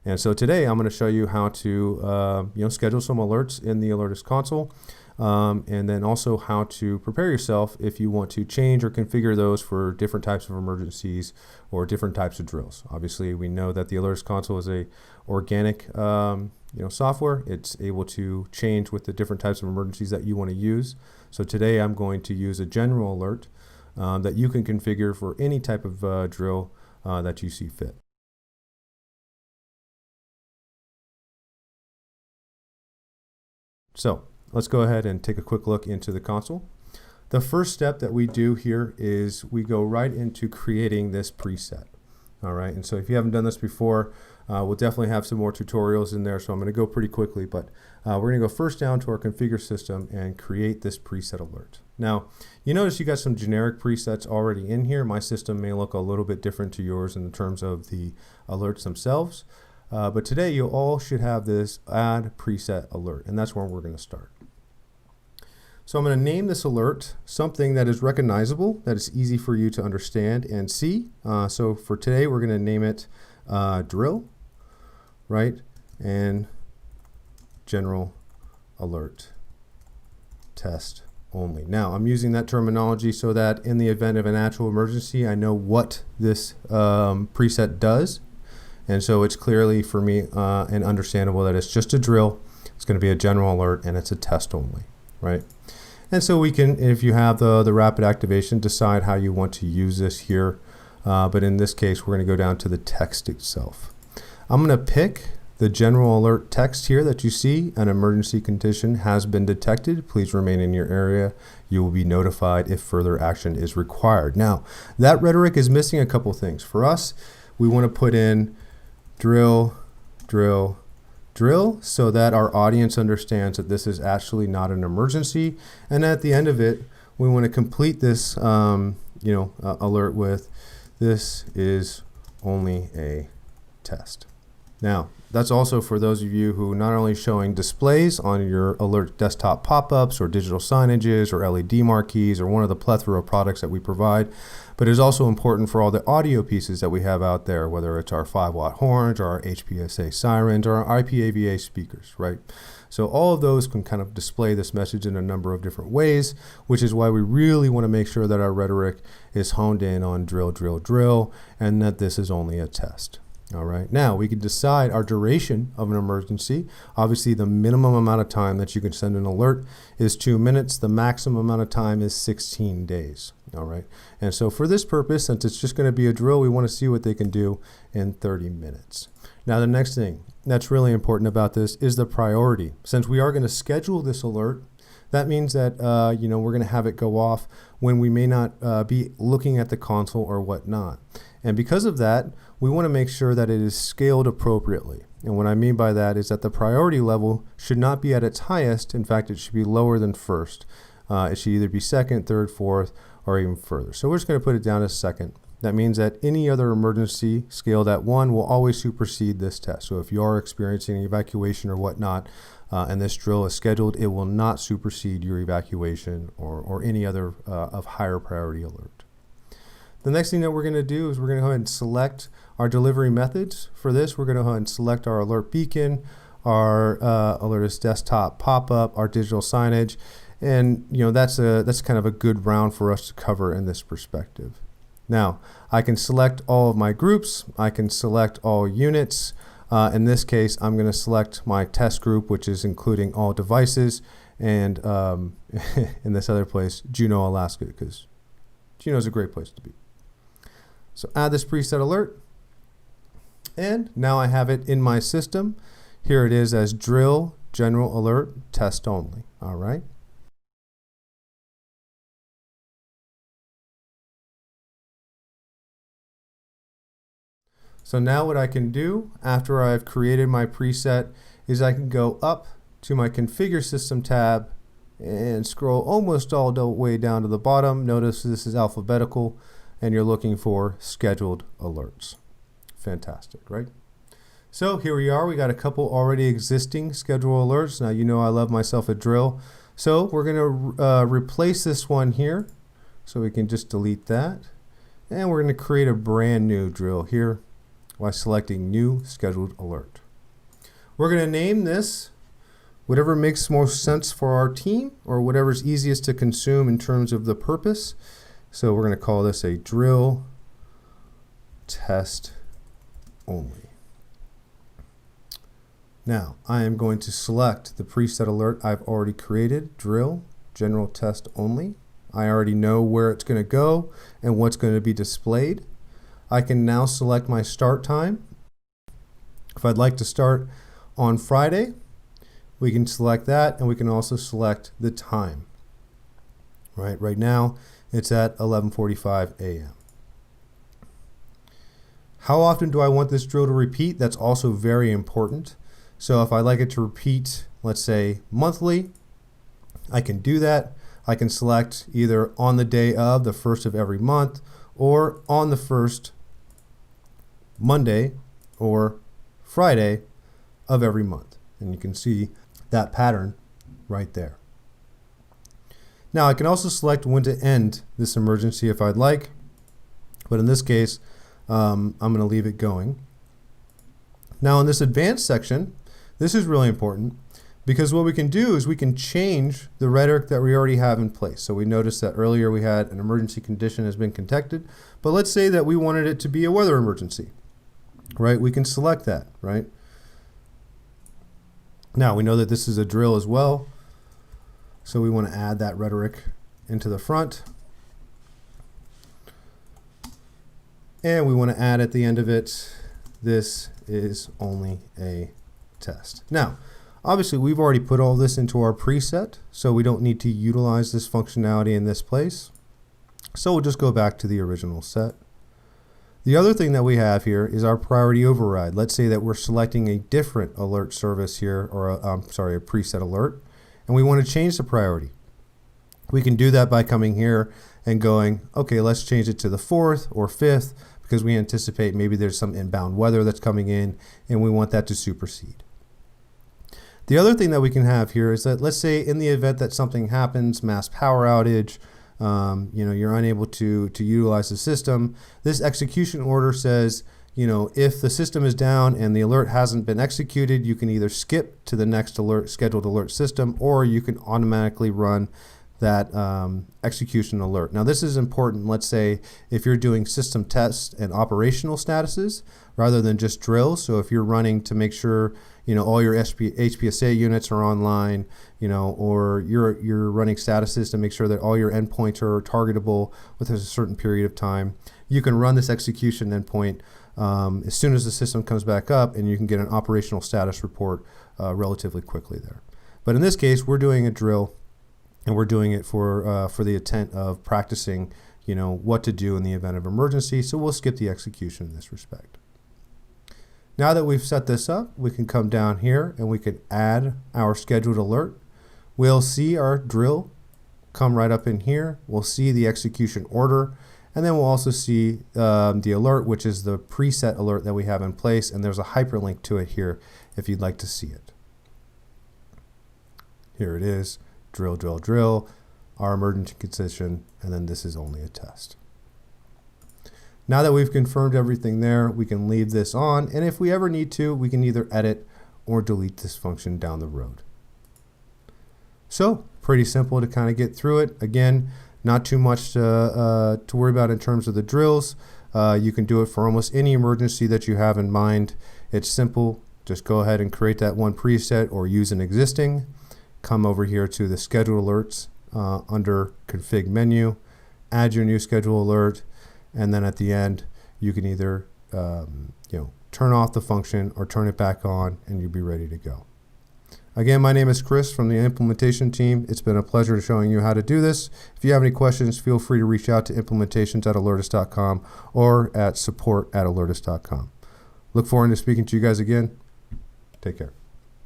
And so today I'm going to show you how to schedule some alerts in the Alertus console, and then also how to prepare yourself if you want to change or configure those for different types of emergencies or different types of drills. Obviously, we know that the Alertus console is a organic software. It's able to change with the different types of emergencies that you want to use. So today I'm going to use a general alert that you can configure for any type of drill that you see fit. So let's go ahead and take a quick look into the console. The first step that we do here is we go right into creating this preset. All right, and so if you haven't done this before, we'll definitely have some more tutorials in there, so I'm going to go pretty quickly, but we're going to go first down to our configure system and create this preset alert. Now, you notice you got some generic presets already in here. My system may look a little bit different to yours in terms of the alerts themselves. But today you all should have this add preset alert, and that's where we're going to start. So I'm going to name this alert something that is recognizable, that is easy for you to understand and see. So for today we're going to name it drill, right? And general alert test only. Now I'm using that terminology so that in the event of an actual emergency, I know what this preset does. And so it's clearly for me and understandable that it's just a drill. It's going to be a general alert and it's a test only, right? And so we can, if you have the rapid activation, decide how you want to use this here. But in this case, we're going to go down to the text itself. I'm going to pick the general alert text here that you see. An emergency condition has been detected. Please remain in your area. You will be notified if further action is required. Now, that rhetoric is missing a couple things. For us, we want to put in drill, drill, drill, so that our audience understands that this is actually not an emergency. And at the end of it, we want to complete this alert with, this is only a test. Now, that's also for those of you who not only showing displays on your alert desktop pop-ups or digital signages or LED marquees or one of the plethora of products that we provide, but it's also important for all the audio pieces that we have out there, whether it's our 5-watt horns or our HPSA sirens or our IPAVA speakers, right? So all of those can kind of display this message in a number of different ways, which is why we really want to make sure that our rhetoric is honed in on drill, drill, drill, and that this is only a test. All right, now we can decide our duration of an emergency. Obviously, the minimum amount of time that you can send an alert is 2 minutes. The maximum amount of time is 16 days. All right, and so for this purpose, since it's just going to be a drill, we want to see what they can do in 30 minutes. Now, the next thing that's really important about this is the priority. Since we are going to schedule this alert, that means that we're going to have it go off when we may not be looking at the console or whatnot. And because of that, we want to make sure that it is scaled appropriately. And what I mean by that is that the priority level should not be at its highest. In fact, it should be lower than first. It should either be second, third, fourth, or even further. So we're just going to put it down as second. That means that any other emergency scaled at 1 will always supersede this test. So if you are experiencing an evacuation or whatnot, and this drill is scheduled, it will not supersede your evacuation or any other of higher priority alert. The next thing that we're going to do is we're going to go ahead and select our delivery methods. For this, we're going to go ahead and select our alert beacon, our Alertus desktop pop-up, our digital signage, and that's kind of a good round for us to cover in this perspective. Now, I can select all of my groups. I can select all units. In this case, I'm going to select my test group, which is including all devices, and in this other place, Juneau, Alaska, because Juneau is a great place to be. So add this preset alert, and now I have it in my system. Here it is as drill, general alert, test only. All right. So now what I can do after I've created my preset is I can go up to my configure system tab and scroll almost all the way down to the bottom. Notice this is alphabetical and you're looking for scheduled alerts. Fantastic, right? So here we are. We got a couple already existing scheduled alerts. Now you know I love myself a drill. So we're going to replace this one here. So we can just delete that. And we're going to create a brand new drill here. by selecting New Scheduled Alert. We're going to name this whatever makes more sense for our team or whatever's easiest to consume in terms of the purpose. So we're going to call this a drill test only. Now I am going to select the preset alert I've already created, drill general test only. I already know where it's going to go and what's going to be displayed. I can now select my start time. If I'd like to start on Friday, we can select that, and we can also select the time. Right now it's at 11:45 a.m. How often do I want this drill to repeat? That's also very important. So if I like it to repeat, let's say monthly, I can do that. I can select either on the day of the first of every month or on the first Monday or Friday of every month. And you can see that pattern right there. Now I can also select when to end this emergency if I'd like, but in this case, I'm going to leave it going. Now in this advanced section, this is really important because what we can do is we can change the rhetoric that we already have in place. So we noticed that earlier we had an emergency condition has been detected, but let's say that we wanted it to be a weather emergency, right? We can select that, right? Now we know that this is a drill as well, so we want to add that rhetoric into the front. And we want to add at the end of it, this is only a test. Now, obviously we've already put all this into our preset, so we don't need to utilize this functionality in this place. So we'll just go back to the original set. The other thing that we have here is our priority override. Let's say that we're selecting a different alert service here, or a preset alert, and we want to change the priority. We can do that by coming here and going, okay, let's change it to the 4th or 5th because we anticipate maybe there's some inbound weather that's coming in and we want that to supersede. The other thing that we can have here is that let's say in the event that something happens, mass power outage, you're unable to utilize the system. This execution order says, if the system is down and the alert hasn't been executed, you can either skip to the next scheduled alert system, or you can automatically run that execution alert. Now this is important, let's say if you're doing system tests and operational statuses rather than just drills. So if you're running to make sure all your HPSA units are online, or you're running statuses to make sure that all your endpoints are targetable within a certain period of time, you can run this execution endpoint as soon as the system comes back up, and you can get an operational status report relatively quickly there. But in this case, we're doing a drill, and we're doing it for the intent of practicing, what to do in the event of emergency. So we'll skip the execution in this respect. Now that we've set this up, we can come down here and we can add our scheduled alert. We'll see our drill come right up in here. We'll see the execution order, and then we'll also see the alert, which is the preset alert that we have in place, and there's a hyperlink to it here if you'd like to see it. Here it is, drill, drill, drill, our emergency condition, and then this is only a test. Now that we've confirmed everything there, we can leave this on, and if we ever need to, we can either edit or delete this function down the road. So pretty simple to kind of get through it. Again, not too much to worry about in terms of the drills. You can do it for almost any emergency that you have in mind. It's simple. Just go ahead and create that one preset or use an existing. Come over here to the schedule alerts under config menu, add your new schedule alert, and then at the end you can either turn off the function or turn it back on, and you'll be ready to go. Again, my name is Chris from the implementation team. It's been a pleasure showing you how to do this. If you have any questions, feel free to reach out to implementations@alertus.com or at support@alertus.com. Look forward to speaking to you guys again. Take care.